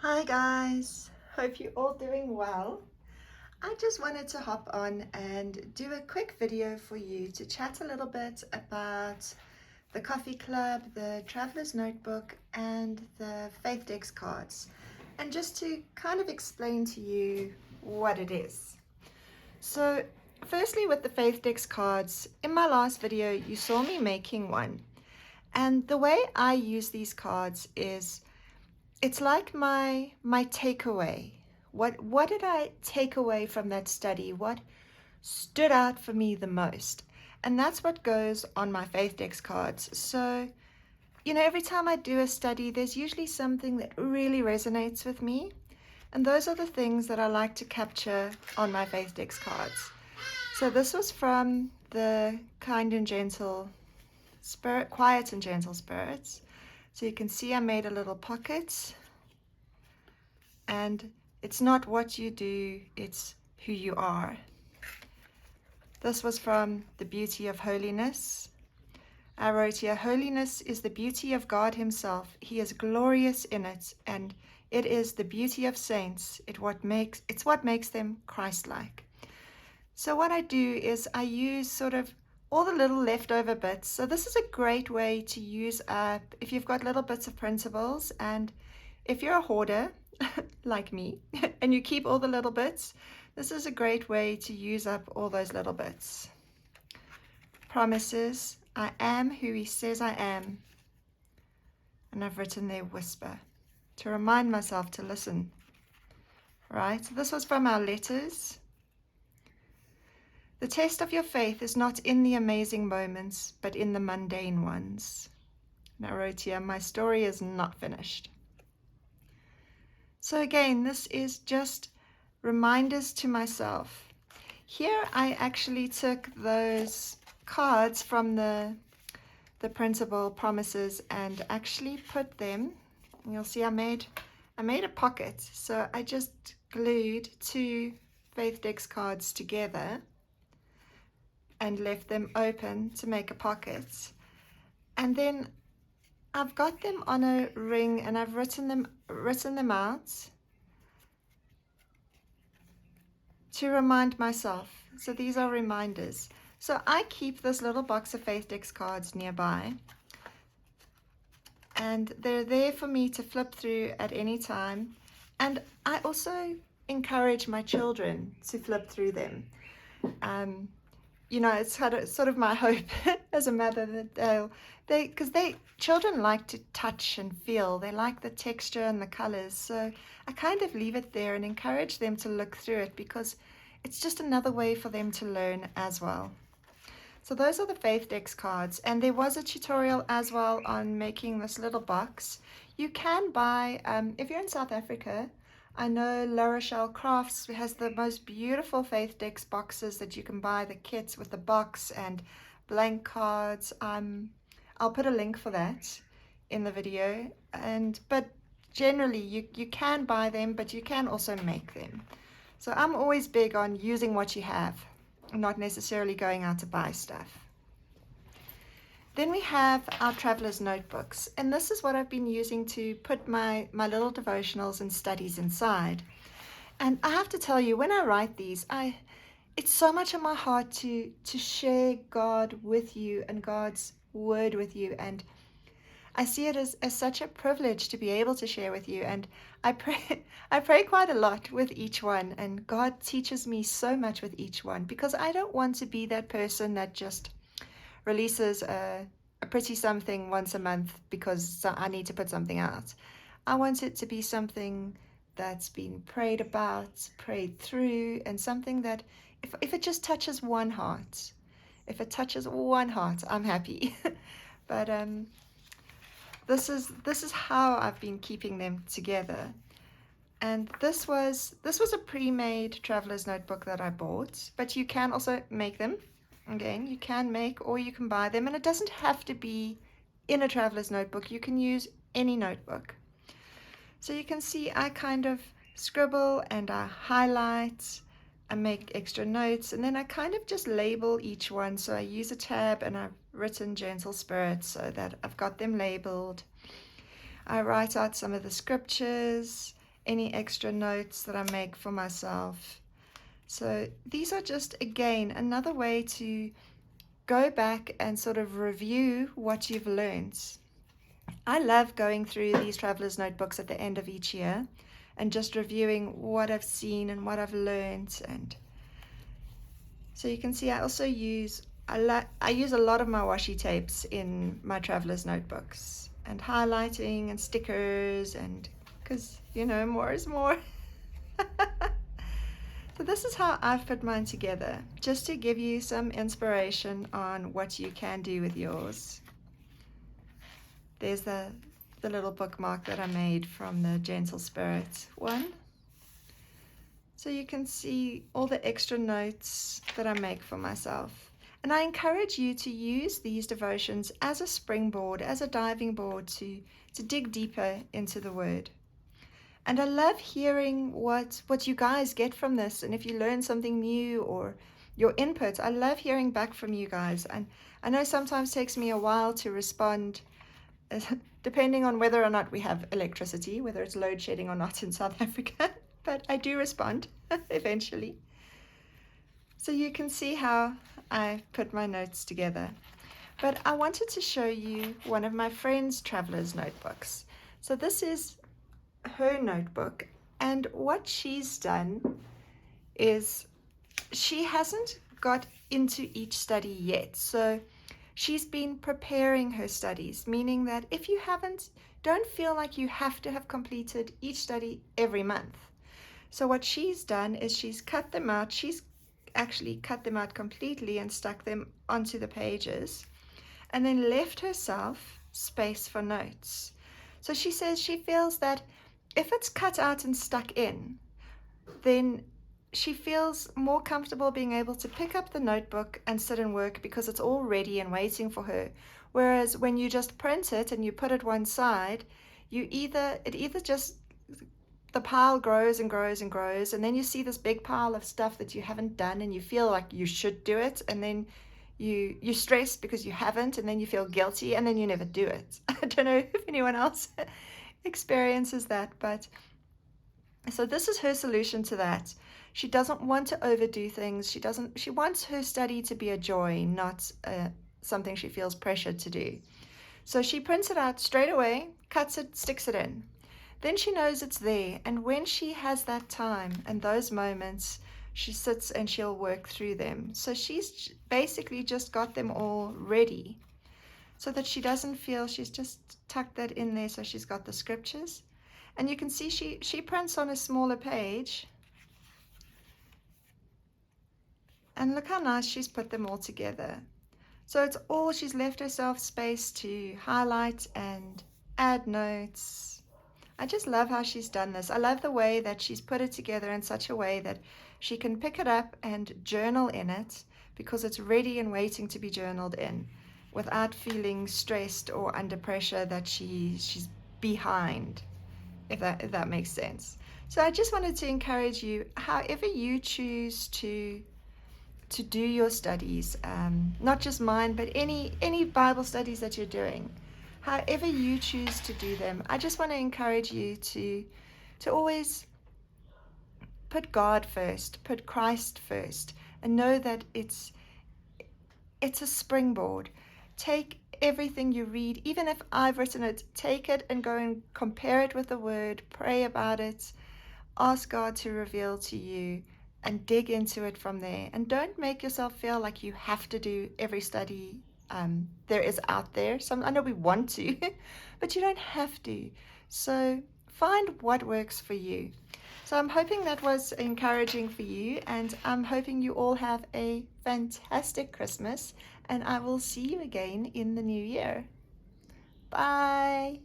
Hi guys, hope you're all doing well. I just wanted to hop on and do a quick video for you to chat a little bit about the coffee club, the traveler's notebook and the Faithdex cards, and just to kind of explain to you what it is. So firstly, with the Faithdex cards, in my last video you saw me making one, and the way I use these cards is it's like my takeaway. What did I take away from that study? What stood out for me the most? And that's what goes on my Faithdex cards. So, every time I do a study, there's usually something that really resonates with me. And those are the things that I like to capture on my Faithdex cards. So this was from the Kind and Gentle Spirit, Quiet and Gentle Spirits. So you can see I made a little pocket. And it's not what you do, it's who you are. This was from The Beauty of Holiness. I wrote here, holiness is the beauty of God himself. He is glorious in it, and it is the beauty of saints. It's what makes them Christ-like. So what I do is I use sort of all the little leftover bits. So this is a great way to use up if you've got little bits of printables, and if you're a hoarder, like me, and you keep all the little bits, this is a great way to use up all those little bits. Promises, I am who he says I am. And I've written there whisper, to remind myself to listen. Right, so this was from our letters. The test of your faith is not in the amazing moments, but in the mundane ones. And I wrote here, my story is not finished. So again, this is just reminders to myself. Here I actually took those cards from the printable promises and actually put them, and you'll see I made a pocket. So I just glued two Faithdex cards together and left them open to make a pocket. And then I've got them on a ring and I've written them out to remind myself. So these are reminders. So I keep this little box of Faithdex cards nearby, and they're there for me to flip through at any time. And I also encourage my children to flip through them. It's sort of my hope as a mother that because children like to touch and feel. They like the texture and the colors. So I kind of leave it there and encourage them to look through it, because it's just another way for them to learn as well. So those are the Faithdex cards, and there was a tutorial as well on making this little box. You can buy, if you're in South Africa, I know LaRochelle Crafts has the most beautiful Faithdex boxes that you can buy, the kits with the box and blank cards. I'll put a link for that in the video. But generally you can buy them, but you can also make them. So I'm always big on using what you have, not necessarily going out to buy stuff. Then we have our traveler's notebooks, and this is what I've been using to put my little devotionals and studies inside. And I have to tell you, when I write these, it's so much in my heart to share God with you and God's word with you, and I see it as such a privilege to be able to share with you. And I pray quite a lot with each one, and God teaches me so much with each one, because I don't want to be that person that just releases a pretty something once a month because I need to put something out. I want it to be something that's been prayed about, prayed through, and something that if it just touches one heart, I'm happy. But this is how I've been keeping them together. And this was a pre-made traveler's notebook that I bought, but you can also make them. Again, you can make or you can buy them, and it doesn't have to be in a traveler's notebook. You can use any notebook. So you can see I kind of scribble and I highlight, I make extra notes, and then I kind of just label each one. So I use a tab and I've written Gentle Spirits so that I've got them labeled. I write out some of the scriptures, any extra notes that I make for myself. So these are just, again, another way to go back and sort of review what you've learned. I love going through these traveler's notebooks at the end of each year and just reviewing what I've seen and what I've learned. And so you can see I also use a lot of my washi tapes in my traveler's notebooks, and highlighting and stickers, and because more is more. So this is how I've put mine together, just to give you some inspiration on what you can do with yours. There's the little bookmark that I made from the Gentle Spirit one. So you can see all the extra notes that I make for myself. And I encourage you to use these devotions as a springboard, as a diving board to dig deeper into the Word. And I love hearing what you guys get from this, and if you learn something new or your input. I love hearing back from you guys. And I know sometimes it takes me a while to respond, depending on whether or not we have electricity, whether it's load shedding or not in South Africa, but I do respond eventually. So you can see how I put my notes together. But I wanted to show you one of my friend's traveler's notebooks. So this is her notebook, and what she's done is she hasn't got into each study yet. So she's been preparing her studies, meaning that if you don't feel like you have to have completed each study every month. So what she's done is she's cut them out. She's actually cut them out completely and stuck them onto the pages, and then left herself space for notes. So she says she feels that if it's cut out and stuck in, then she feels more comfortable being able to pick up the notebook and sit and work because it's all ready and waiting for her. Whereas when you just print it and you put it one side, it either just, the pile grows and grows and grows, and then you see this big pile of stuff that you haven't done and you feel like you should do it, and then you stress because you haven't, and then you feel guilty, and then you never do it. I don't know if anyone else experiences that, but so this is her solution to that. She doesn't want to overdo things. She wants her study to be a joy, not something she feels pressured to do. So she prints it out straight away, cuts it, sticks it in. Then she knows it's there, and when she has that time and those moments, she sits and she'll work through them. So she's basically just got them all ready so that she doesn't feel, she's just tucked that in there, so she's got the scriptures. And you can see she prints on a smaller page. And look how nice she's put them all together. So it's all, she's left herself space to highlight and add notes. I just love how she's done this. I love the way that she's put it together in such a way that she can pick it up and journal in it because it's ready and waiting to be journaled in, without feeling stressed or under pressure that she's behind, if that makes sense. So I just wanted to encourage you, however you choose to do your studies, not just mine, but any Bible studies that you're doing, however you choose to do them, I just want to encourage you to always put God first, put Christ first, and know that it's a springboard. Take everything you read, even if I've written it, take it and go and compare it with the Word, pray about it, ask God to reveal to you, and dig into it from there. And don't make yourself feel like you have to do every study there is out there. I know we want to, but you don't have to. So find what works for you. So I'm hoping that was encouraging for you, and I'm hoping you all have a fantastic Christmas, and I will see you again in the new year. Bye.